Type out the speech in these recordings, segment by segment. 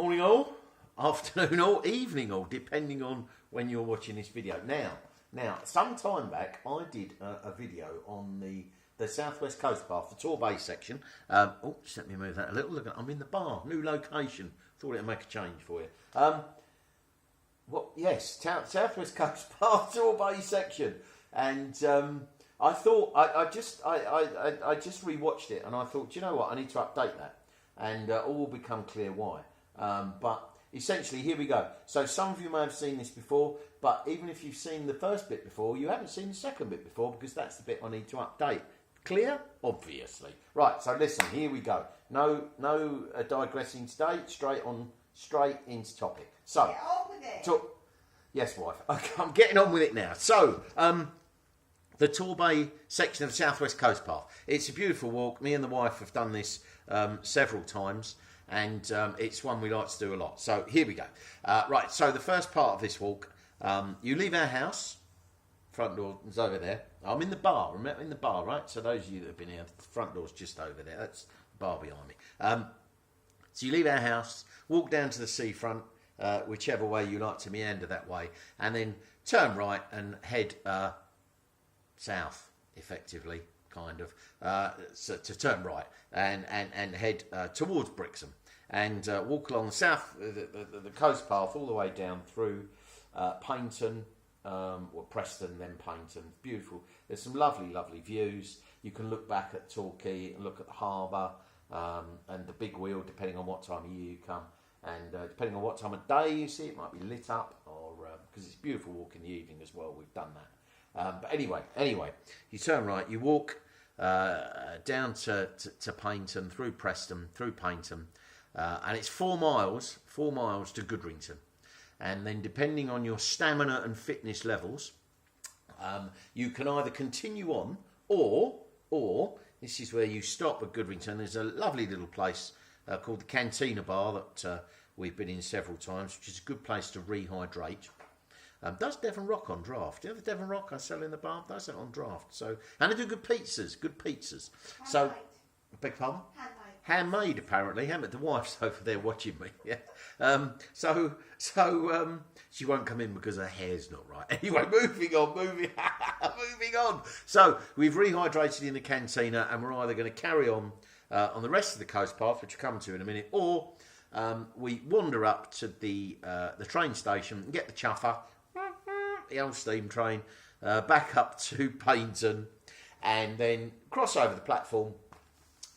Morning all, afternoon all, evening all, depending on when you're watching this video. Now, some time back, I did a video on the Southwest Coast Path, the Torbay section. Just let me move that a little. Look, I'm in the bar, new location. Thought it'd make a change for you. Yes, Southwest Coast Path, Torbay section, and I thought I just rewatched it, and I thought, do you know what? I need to update that, and all will become clear why. But essentially, here we go. So some of you may have seen this before, but even if you've seen the first bit before, you haven't seen the second bit before, because that's the bit I need to update. Clear? Obviously. Right, so listen, here we go. No digressing today, straight into topic. So, get on with it. Yes, wife. Okay, I'm getting on with it now. So, the Torbay section of the Southwest Coast Path. It's a beautiful walk. Me and the wife have done this several times, and it's one we like to do a lot. So here we go. Right, so the first part of this walk, you leave our house, front door is over there. I'm in the bar, remember, in the bar, right? So those of you that have been here, the front door's just over there. That's the bar behind me. So you leave our house, walk down to the seafront, whichever way you like to meander that way, and then turn right and head south, effectively, kind of, so to turn right and head towards Brixham, and walk along the south, the coast path all the way down through Paynton, or Preston, then Paynton. Beautiful. There's some lovely views. You can look back at Torquay and look at the harbour and the big wheel, depending on what time of year you come, and depending on what time of day you see, it might be lit up, or because it's a beautiful walk in the evening as well. We've done that. But anyway, you turn right, you walk down to Paynton, through Preston, through Paynton, and it's 4 miles to Goodrington. And then depending on your stamina and fitness levels, you can either continue on, or this is where you stop at Goodrington. There's a lovely little place called the Cantina Bar that we've been in several times, which is a good place to rehydrate. Does Devon Rock on draft? Do you have Devon Rock I sell in the bar? Does it on draft? So, and I do good pizzas. So, beg pardon? Handmade, apparently. The wife's over there watching me. Yeah. So she won't come in because her hair's not right. Anyway, moving on. So we've rehydrated in the cantina, and we're either going to carry on the rest of the coast path, which we'll come to in a minute, or we wander up to the train station and get the chuffer, the old steam train, back up to Paynton, and then cross over the platform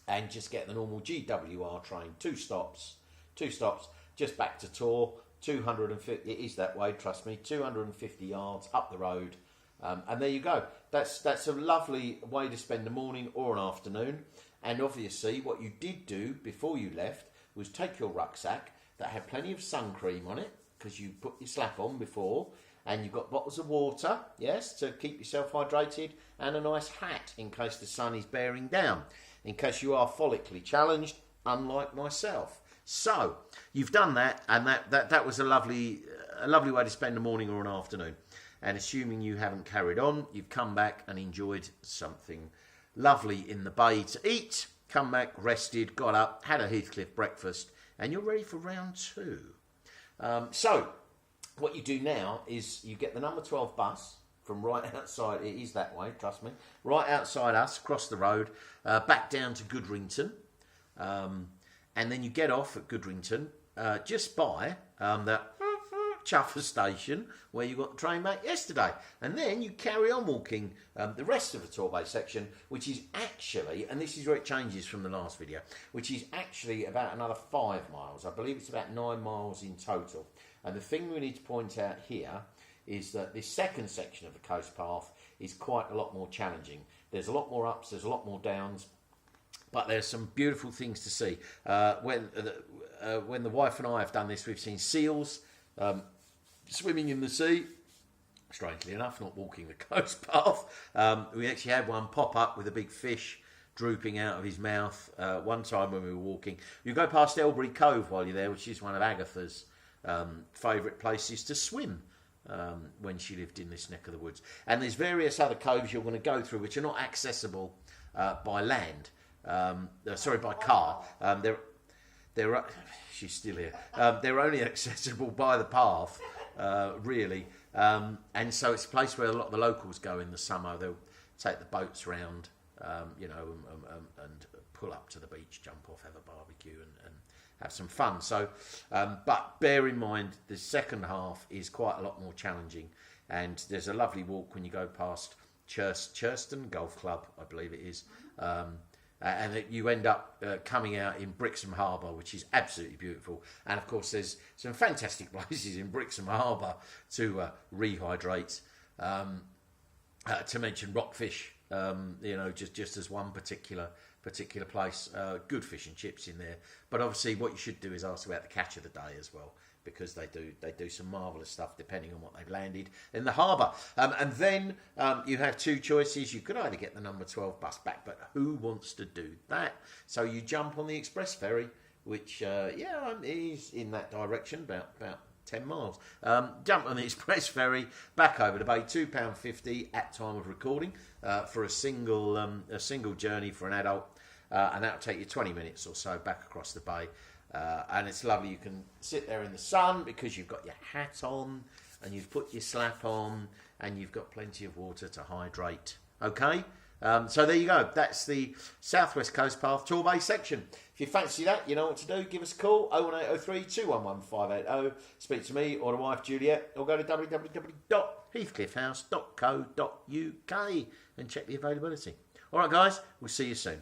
and just get the normal GWR train, two stops, just back to Tor, 250, it is that way, trust me, 250 yards up the road, and there you go. That's a lovely way to spend a morning or an afternoon. And obviously what you did do before you left was take your rucksack that had plenty of sun cream on it, because you put your slap on before, and you've got bottles of water, yes, to keep yourself hydrated, and a nice hat in case the sun is bearing down, in case you are follically challenged, unlike myself. So you've done that, and that was a lovely way to spend a morning or an afternoon. And assuming you haven't carried on, you've come back and enjoyed something lovely in the bay to eat, come back, rested, got up, had a Heathcliff breakfast, and you're ready for round 2. So what you do now is you get the number 12 bus from right outside, it is that way, trust me, right outside us, across the road, back down to Goodrington, and then you get off at Goodrington, just by the Chuffer station where you got the train back yesterday, and then you carry on walking the rest of the Torbay section, which is actually, and this is where it changes from the last video, which is actually about another 5 miles. I believe it's about 9 miles in total. And the thing we need to point out here is that this second section of the coast path is quite a lot more challenging. There's a lot more ups, there's a lot more downs, but there's some beautiful things to see. When the wife and I have done this, we've seen seals swimming in the sea. Strangely enough, not walking the coast path. We actually had one pop up with a big fish drooping out of his mouth one time when we were walking. You go past Elbury Cove while you're there, which is one of Agatha's favourite places to swim when she lived in this neck of the woods. And there's various other coves you're going to go through which are not accessible by land. By car. she's still here. They're only accessible by the path, really. And so it's a place where a lot of the locals go in the summer. They'll take the boats round, you know, and pull up to the beach, jump off, have a barbecue, and have some fun. So, but bear in mind, the second half is quite a lot more challenging, and there's a lovely walk when you go past Churston Golf Club, I believe it is, and you end up coming out in Brixham Harbour, which is absolutely beautiful. And of course, there's some fantastic places in Brixham Harbour to rehydrate. To mention Rockfish, you know, just as one particular place. Good fish and chips in there. But obviously, what you should do is ask about the catch of the day as well, because they do some marvellous stuff depending on what they've landed in the harbour. And then you have two choices. You could either get the number 12 bus back, but who wants to do that? So you jump on the express ferry, which is in that direction, about 10 miles. Jump on the express ferry back over the bay, £2.50 at time of recording for a single journey for an adult, and that'll take you 20 minutes or so back across the bay. And it's lovely. You can sit there in the sun because you've got your hat on and you've put your slap on and you've got plenty of water to hydrate. Okay? So there you go. That's the South West Coast Path Torbay section. If you fancy that, you know what to do. Give us a call, 01803 211 580. Speak to me or the wife Juliet, or go to www.heathcliffhouse.co.uk and check the availability. All right, guys, we'll see you soon.